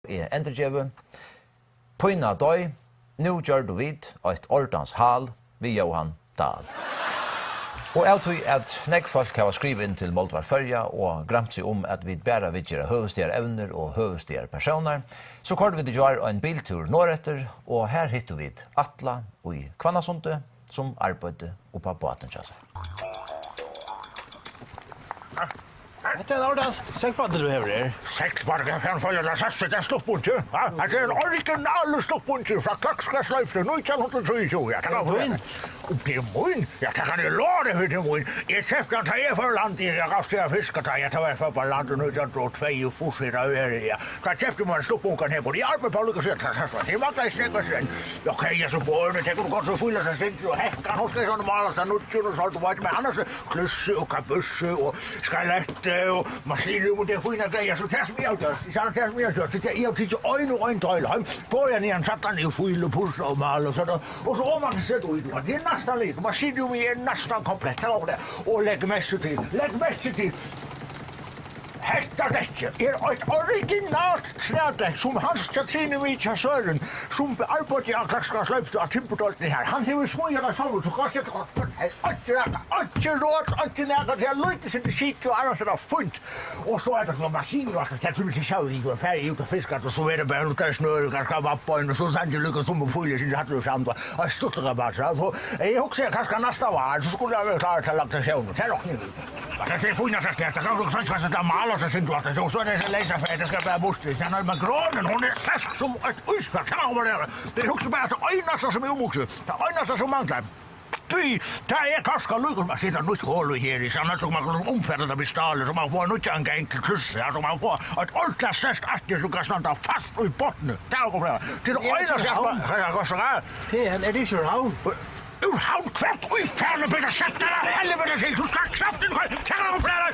er endurgjevet. Pøyna døy, nu gjør du vid, et ordans hal, vi Johan Dahl. Og jeg tror at nek folk har skrivet inn til Moldvar Førja og grømt seg om at vi bare vil gjøre høvestige evner og høvestige personer, så kort vi det gjør en biltur norretter, og her hittar vi Atla og i Kvannasundet som arbeider oppe på Atenskjøse. Det är ordentligt säckpaddor du har här. Säckpaddor kan fan följa den sista den sluppunche. Ja, det är en original sluppunche från Klaxkaslöfte 1920. Jag kan gå in. Och det är mun. Jag kan ju låta hur det mun. Jag köpte att jag för land i jag raftiga fiskar där jag tar för på landet nu jag tror 2 fusser där ja. Jag köpte man sluppunkan här på det arbete på Lucas så det var det säkert sen. Jag kan ju så på det kan gå så fulla så sent och häckan hos det så normalt så nu så så vad med annars klusse och kabusse och skalett och maskiner och det fina grejer så test mig ut. Jag test mig ut. Jag tycker en tal hem. Får jag ner en satan i full och pussa och mal och så då. Och så om man ser ut det är nästan lite. Maskinen är nästan komplett och lägg mest till. Hetta dekket er ett originalt trädäck som hans Katrine Vitja Sören som arbetar i Klaxkaslöfte av Timperdolten här. Han har smöjat samman så kanske inte nägat här lite sin skit och annars är det funt. Och så är det som maskiner och så sätter vi sig själv och färg ut och fiskat och så är det bara lite snöre ganska vappen och så sen det lyckas som fulla sin hatt och samt och stuttar bara så. Jag också kanske nästa var så skulle jag klara till laktation. Det är nog nu. Det är fina så ska jag kanske det mal så synd att så det är läsa för det ska bara bosta. Sen har man granen hon är fast som ett uskak. Kan vara det. Det är också bara att ena som är omoxet. Det ena som manglar. Det är kanske lyckas man sitta nytt hål här i såna så man kan omfärda det med stål så man får nytt en enkel kryss alltså man får ett ordentligt sätt att det så kan stanna fast i botten. Där kommer det. Det är ena som Det är det så här. Ur havn kvart och i färne börjar sätta det helvete till. Du ska kraften själv. Kan du flera?